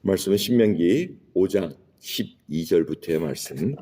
말씀은 신명기 5장 12절부터의 말씀.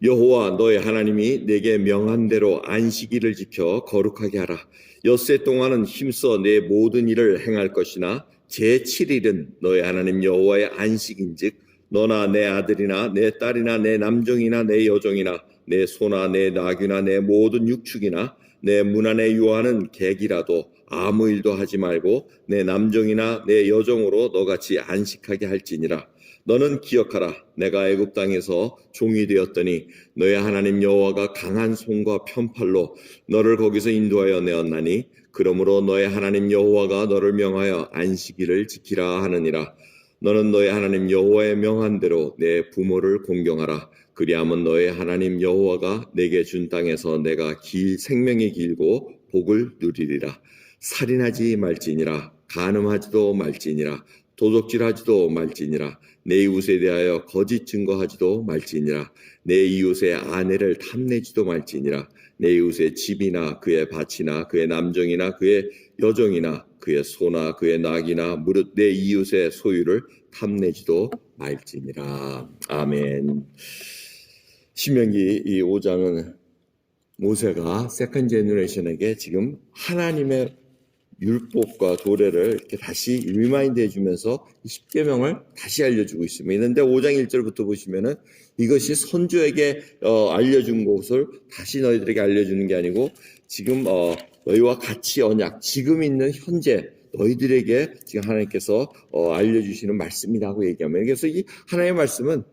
여호와 너의 하나님이 내게 명한 대로 안식일을 지켜 거룩하게 하라. 엿새 동안은 힘써 내 모든 일을 행할 것이나 제7일은 너의 하나님 여호와의 안식인즉 너나 내 아들이나 내 딸이나 내 남종이나 내 여종이나 내 소나 내 나귀나 내 모든 육축이나 내 문 안에 유하는 객이라도 아무 일도 하지 말고 내 남종이나 내 여종으로 너같이 안식하게 할지니라. 너는 기억하라. 내가 애굽 땅에서 종이 되었더니 너의 하나님 여호와가 강한 손과 편팔로 너를 거기서 인도하여 내었나니 그러므로 너의 하나님 여호와가 너를 명하여 안식일을 지키라 하느니라. 너는 너의 하나님 여호와의 명한 대로 내 부모를 공경하라. 그리하면 너의 하나님 여호와가 내게 준 땅에서 내가 생명이 길고 복을 누리리라. 살인하지 말지니라. 간음하지도 말지니라. 도둑질하지도 말지니라. 내 이웃에 대하여 거짓 증거하지도 말지니라. 내 이웃의 아내를 탐내지도 말지니라. 내 이웃의 집이나 그의 밭이나 그의 남종이나 그의 여종이나 그의 소나 그의 낙이나 무릇 내 이웃의 소유를 탐내지도 말지니라. 아멘. 신명기 이 5장은 모세가 세컨 제너레이션에게 지금 하나님의 율법과 도례를 이렇게 다시 리마인드 해주면서 10계명을 다시 알려주고 있습니다. 그런데 5장 1절부터 보시면은 이것이 선조에게 알려준 것을 다시 너희들에게 알려주는 게 아니고 지금 너희와 같이 언약, 지금 있는 현재 너희들에게 지금 하나님께서 알려주시는 말씀이라고 얘기하면, 그래서 이 하나님의 말씀은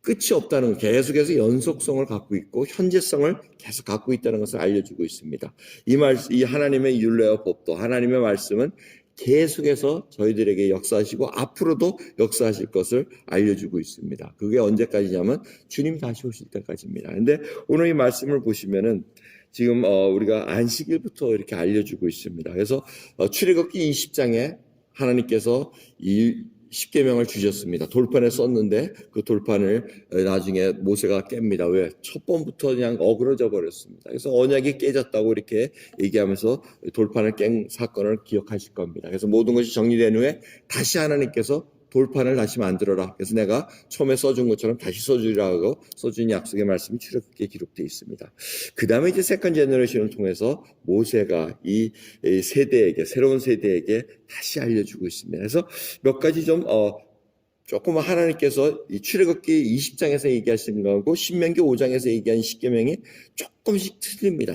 끝이 없다는, 계속해서 연속성을 갖고 있고 현재성을 계속 갖고 있다는 것을 알려주고 있습니다. 이 하나님의 율례와 법도, 하나님의 말씀은 계속해서 저희들에게 역사하시고 앞으로도 역사하실 것을 알려주고 있습니다. 그게 언제까지냐면 주님 다시 오실 때까지입니다. 그런데 오늘 이 말씀을 보시면은 지금 우리가 안식일부터 이렇게 알려주고 있습니다. 그래서 출애굽기 20장에 하나님께서 이 10계명을 주셨습니다. 돌판에 썼는데 그 돌판을 나중에 모세가 깹니다. 왜? 첫 번부터 그냥 어그러져 버렸습니다. 그래서 언약이 깨졌다고 이렇게 얘기하면서 돌판을 깬 사건을 기억하실 겁니다. 그래서 모든 것이 정리된 후에 다시 하나님께서 돌판을 다시 만들어라. 그래서 내가 처음에 써준 것처럼 다시 써주라고 써준 약속의 말씀이 출애굽기에 기록되어 있습니다. 그 다음에 이제 세컨 제너레이션을 통해서 모세가 이 세대에게, 새로운 세대에게 다시 알려주고 있습니다. 그래서 몇 가지 좀 조금 하나님께서 이 출애굽기 20장에서 얘기하시는 거하고 신명기 5장에서 얘기한 10계명이 조금씩 틀립니다.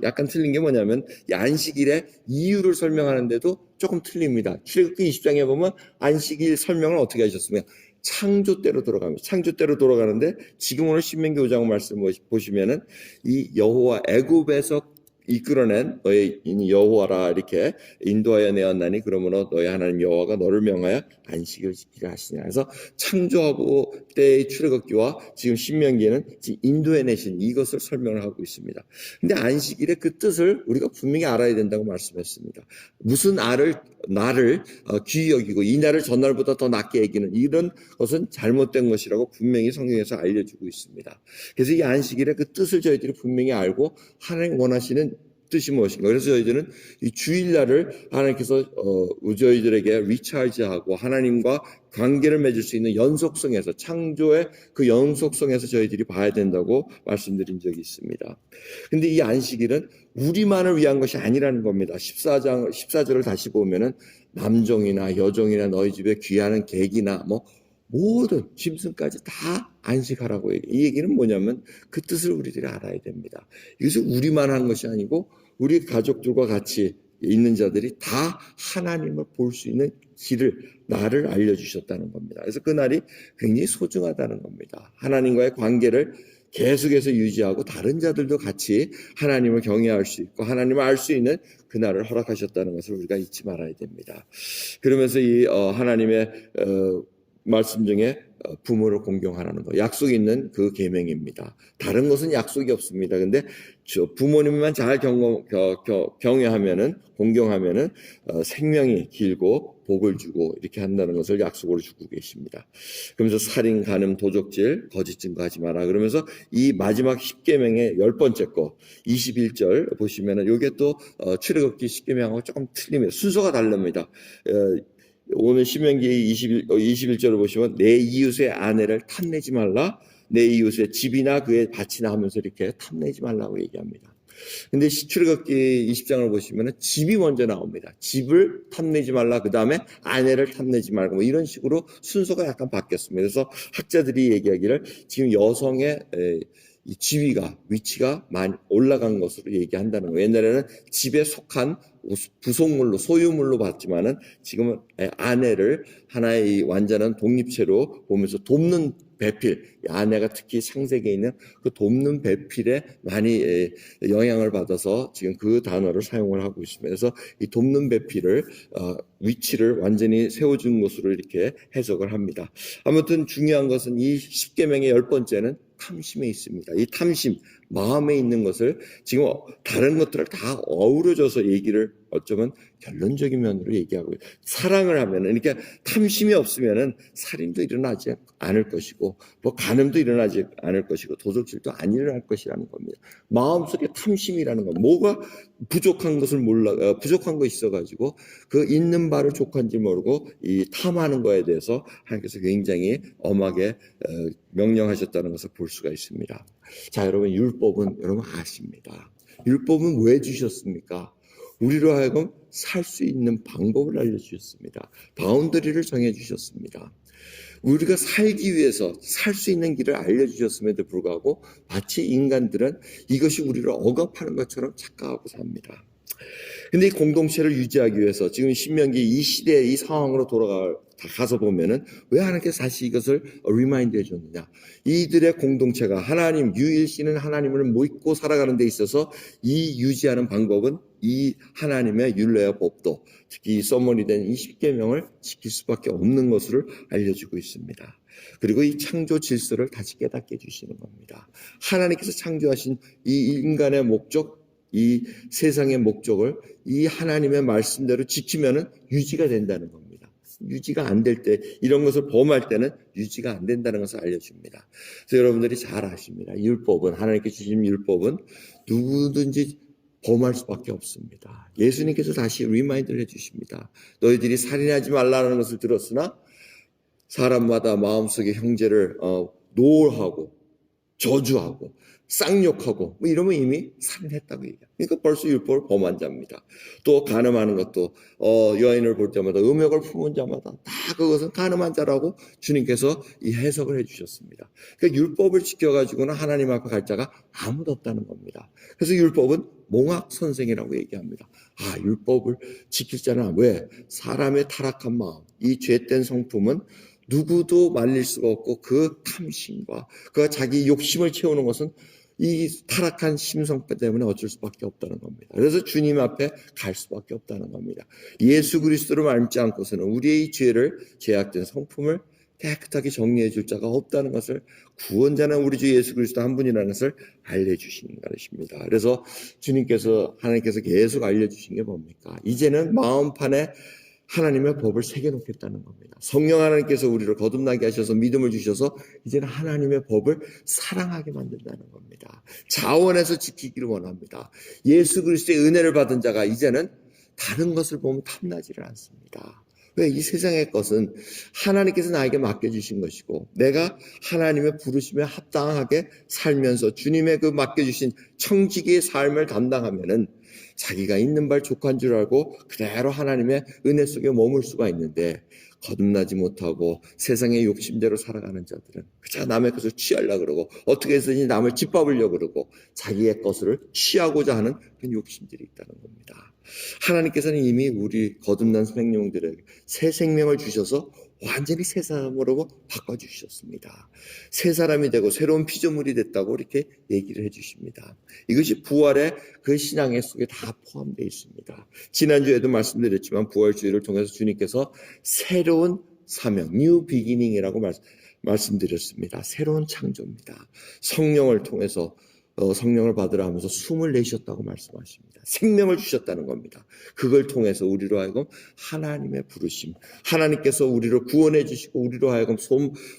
약간 틀린 게 뭐냐면 이 안식일의 이유를 설명하는데도 조금 틀립니다. 출애굽기 20장에 보면 안식일 설명을 어떻게 하셨습니까? 창조대로 돌아갑니다. 창조대로 돌아가는데 지금 오늘 신명기 5장 말씀 보시면은 이 여호와 애굽에서 이끌어낸 너의 여호와라 이렇게 인도하여 내었나니 그러므로 너의 하나님 여호와가 너를 명하여 안식을 지키라 하시냐. 그래서 창조하고 때의 출애굽기와 지금 신명기에는 인도해 내신 이것을 설명을 하고 있습니다. 근데 안식일의 그 뜻을 우리가 분명히 알아야 된다고 말씀했습니다. 무슨 나를 귀히 여기고 이 날을 전날보다 더 낮게 여기는 이런 것은 잘못된 것이라고 분명히 성경에서 알려주고 있습니다. 그래서 이 안식일의 그 뜻을 저희들이 분명히 알고 하나님 원하시는 뜻이 무엇인가. 그래서 저희들은 이 주일날을 하나님께서 저희들에게 리차지하고 하나님과 관계를 맺을 수 있는 연속성에서, 창조의 그 연속성에서 저희들이 봐야 된다고 말씀드린 적이 있습니다. 근데 이 안식일은 우리만을 위한 것이 아니라는 겁니다. 14절을 다시 보면은 남종이나 여종이나 너희 집에 귀하는 객이나 모든 짐승까지 다 안식하라고 얘기해요. 이 얘기는 뭐냐면 그 뜻을 우리들이 알아야 됩니다. 이것은 우리만 한 것이 아니고 우리 가족들과 같이 있는 자들이 다 하나님을 볼 수 있는 나를 알려주셨다는 겁니다. 그래서 그 날이 굉장히 소중하다는 겁니다. 하나님과의 관계를 계속해서 유지하고 다른 자들도 같이 하나님을 경외할 수 있고 하나님을 알 수 있는 그 날을 허락하셨다는 것을 우리가 잊지 말아야 됩니다. 그러면서 이 하나님의 말씀 중에 부모를 공경하라는 거, 약속이 있는 그 계명입니다. 다른 것은 약속이 없습니다. 근데 부모님만 잘 경외하면은, 공경하면은 생명이 길고 복을 주고 이렇게 한다는 것을 약속으로 주고 계십니다. 그러면서 살인, 간음, 도적질, 거짓 증거하지 마라. 그러면서 이 마지막 10계명의 10번째 거 21절 보시면은 이게 또 출애굽기 10계명하고 조금 틀립니다. 순서가 다릅니다. 오늘 신명기 21절을 보시면 내 이웃의 아내를 탐내지 말라. 내 이웃의 집이나 그의 밭이나 하면서 이렇게 탐내지 말라고 얘기합니다. 근데 출애굽기 20장을 보시면 집이 먼저 나옵니다. 집을 탐내지 말라. 그 다음에 아내를 탐내지 말고 뭐 이런 식으로 순서가 약간 바뀌었습니다. 그래서 학자들이 얘기하기를 지금 여성의 이 지위가 위치가 많이 올라간 것으로 얘기한다는 거예요. 옛날에는 집에 속한 부속물로 소유물로 봤지만은 지금은 아내를 하나의 이 완전한 독립체로 보면서 돕는 배필, 아내가 특히 창세기에 있는 그 돕는 배필에 많이 영향을 받아서 지금 그 단어를 사용을 하고 있습니다. 그래서 이 돕는 배필을 위치를 완전히 세워준 것으로 이렇게 해석을 합니다. 아무튼 중요한 것은 이 십계명의 10번째는 탐심에 있습니다. 이 탐심, 마음에 있는 것을 지금 다른 것들을 다 어우러져서 얘기를 어쩌면 결론적인 면으로 얘기하고 사랑을 하면은 그러니까 탐심이 없으면은 살인도 일어나지 않을 것이고 뭐 간음도 일어나지 않을 것이고 도둑질도 안 일어날 것이라는 겁니다. 마음속에 탐심이라는 건 뭐가 부족한 것을 몰라 부족한 거 있어가지고 그 있는 바를 족한지 모르고 이 탐하는 거에 대해서 하나님께서 굉장히 엄하게 명령하셨다는 것을 볼 수가 있습니다. 자, 여러분 율법은 여러분 아십니다. 율법은 왜 주셨습니까? 우리로 하여금 살 수 있는 방법을 알려주셨습니다. 바운더리를 정해주셨습니다. 우리가 살기 위해서 살 수 있는 길을 알려주셨음에도 불구하고 마치 인간들은 이것이 우리를 억압하는 것처럼 착각하고 삽니다. 근데 이 공동체를 유지하기 위해서 지금 신명기 이 시대의 이 상황으로 가서 보면은 왜 하나님께서 다시 이것을 리마인드 해줬느냐. 이들의 공동체가 하나님, 유일신은 하나님을 믿고 살아가는 데 있어서 이 유지하는 방법은 이 하나님의 율례와 법도 특히 이 서머니 된 이 십계명을 지킬 수밖에 없는 것을 알려주고 있습니다. 그리고 이 창조 질서를 다시 깨닫게 해주시는 겁니다. 하나님께서 창조하신 이 인간의 목적, 이 세상의 목적을 이 하나님의 말씀대로 지키면은 유지가 된다는 겁니다. 유지가 안 될 때, 이런 것을 범할 때는 유지가 안 된다는 것을 알려줍니다. 그래서 여러분들이 잘 아십니다. 율법은, 하나님께 주신 율법은 누구든지 범할 수밖에 없습니다. 예수님께서 다시 리마인드를 해주십니다. 너희들이 살인하지 말라는 것을 들었으나 사람마다 마음속에 형제를 노하고 저주하고 쌍욕하고 뭐 이러면 이미 살인했다고 얘기해요. 그러니까 벌써 율법을 범한 자입니다. 또 간음하는 것도 여인을 볼 때마다 음욕을 품은 자마다 다 그것은 간음한 자라고 주님께서 이 해석을 해주셨습니다. 그러니까 율법을 지켜가지고는 하나님 앞에 갈 자가 아무도 없다는 겁니다. 그래서 율법은 몽학 선생이라고 얘기합니다. 아, 율법을 지킬 자는 왜? 사람의 타락한 마음, 이 죄된 성품은 누구도 말릴 수가 없고 그 탐심과 그 자기 욕심을 채우는 것은 이 타락한 심성 때문에 어쩔 수밖에 없다는 겁니다. 그래서 주님 앞에 갈 수밖에 없다는 겁니다. 예수 그리스도를 닮지 않고서는 우리의 이 죄를 죄악된 성품을 깨끗하게 정리해 줄 자가 없다는 것을 구원자는 우리 주 예수 그리스도 한 분이라는 것을 알려주시는 것입니다. 그래서 주님께서 하나님께서 계속 알려주신 게 뭡니까? 이제는 마음판에 하나님의 법을 새겨놓겠다는 겁니다. 성령 하나님께서 우리를 거듭나게 하셔서 믿음을 주셔서 이제는 하나님의 법을 사랑하게 만든다는 겁니다. 자원해서 지키기를 원합니다. 예수 그리스도의 은혜를 받은 자가 이제는 다른 것을 보면 탐나지를 않습니다. 왜? 이 세상의 것은 하나님께서 나에게 맡겨주신 것이고 내가 하나님의 부르심에 합당하게 살면서 주님의 그 맡겨주신 청지기의 삶을 담당하면은 자기가 있는 발 족한 줄 알고 그대로 하나님의 은혜 속에 머물 수가 있는데 거듭나지 못하고 세상의 욕심대로 살아가는 자들은 그저 남의 것을 취하려고 그러고 어떻게 해서든지 남을 짓밟으려고 그러고 자기의 것을 취하고자 하는 그런 욕심들이 있다는 겁니다. 하나님께서는 이미 우리 거듭난 생명들에게 새 생명을 주셔서 완전히 새 사람으로 바꿔주셨습니다. 새 사람이 되고 새로운 피조물이 됐다고 이렇게 얘기를 해주십니다. 이것이 부활의 그 신앙의 속에 다 포함되어 있습니다. 지난주에도 말씀드렸지만 부활주의를 통해서 주님께서 새로운 사명, 뉴 비기닝이라고 말씀드렸습니다. 새로운 창조입니다. 성령을 통해서 성령을 받으라 하면서 숨을 내셨다고 말씀하십니다. 생명을 주셨다는 겁니다. 그걸 통해서 우리로 하여금 하나님의 부르심, 하나님께서 우리를 구원해 주시고 우리로 하여금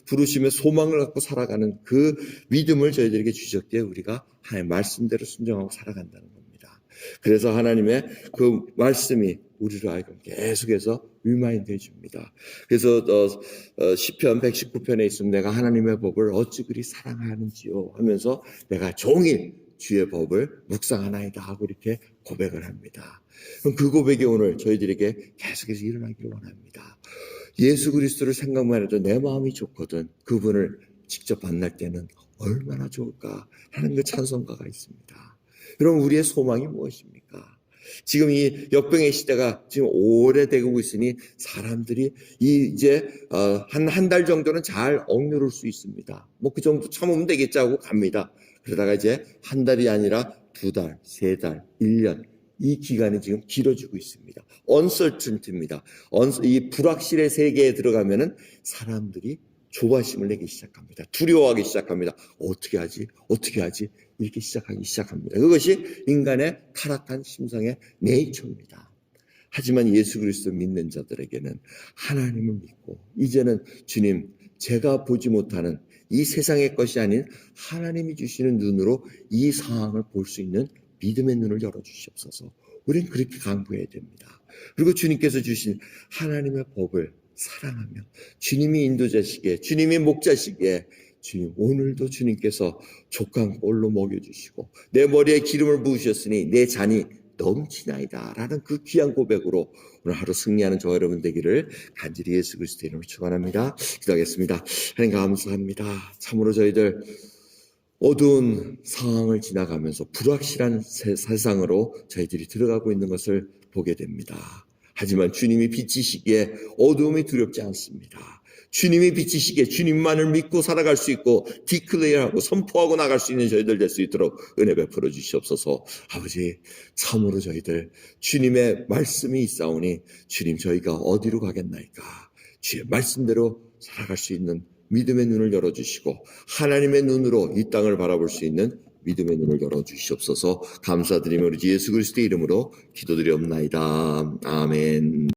부르심의 소망을 갖고 살아가는 그 믿음을 저희들에게 주셨기에 우리가 하나님의 말씀대로 순종하고 살아간다는 겁니다. 그래서 하나님의 그 말씀이 우리로 하여금 계속해서 리마인드 해줍니다. 그래서 시편 119편에 있으면 내가 하나님의 법을 어찌 그리 사랑하는지요 하면서 내가 종일 주의 법을 묵상하나이다 하고 이렇게 고백을 합니다. 그럼 그 고백이 오늘 저희들에게 계속해서 일어나기를 원합니다. 예수 그리스도를 생각만 해도 내 마음이 좋거든. 그분을 직접 만날 때는 얼마나 좋을까 하는 그 찬송가가 있습니다. 여러분, 우리의 소망이 무엇입니까? 지금 이 역병의 시대가 지금 오래되고 있으니 사람들이 이제 한 달 정도는 잘 억누를 수 있습니다. 뭐 그 정도 참으면 되겠지 하고 갑니다. 그러다가 이제 한 달이 아니라 2달, 3달, 1년 이 기간이 지금 길어지고 있습니다. uncertainty입니다. 이 불확실의 세계에 들어가면은 사람들이 조바심을 내기 시작합니다. 두려워하기 시작합니다. 어떻게 하지? 이렇게 시작하기 시작합니다. 그것이 인간의 타락한 심성의 네이처입니다. 하지만 예수 그리스도 믿는 자들에게는 하나님을 믿고 이제는 주님, 제가 보지 못하는 이 세상의 것이 아닌 하나님이 주시는 눈으로 이 상황을 볼 수 있는 믿음의 눈을 열어주시옵소서. 우리는 그렇게 강구해야 됩니다. 그리고 주님께서 주신 하나님의 법을 사랑하며 주님이 인도자시기에, 주님이 목자시기에 주님, 오늘도 주님께서 족한 꼴로 먹여주시고 내 머리에 기름을 부으셨으니 내 잔이 넘치나이다 라는 그 귀한 고백으로 오늘 하루 승리하는 저와 여러분 되기를 간절히 예수 그리스도의 이름으로 축원합니다. 기도하겠습니다. 하나님 감사합니다. 참으로 저희들 어두운 상황을 지나가면서 불확실한 세상으로 저희들이 들어가고 있는 것을 보게 됩니다. 하지만 주님이 빛이시기에 어두움이 두렵지 않습니다. 주님이 빛이시기에 주님만을 믿고 살아갈 수 있고 디클레어하고 선포하고 나갈 수 있는 저희들 될 수 있도록 은혜 베풀어 주시옵소서. 아버지, 참으로 저희들 주님의 말씀이 있사오니 주님, 저희가 어디로 가겠나이까? 주의 말씀대로 살아갈 수 있는 믿음의 눈을 열어주시고 하나님의 눈으로 이 땅을 바라볼 수 있는 믿음의 눈을 열어주시옵소서. 감사드리며 우리 예수 그리스도의 이름으로 기도드리옵나이다. 아멘.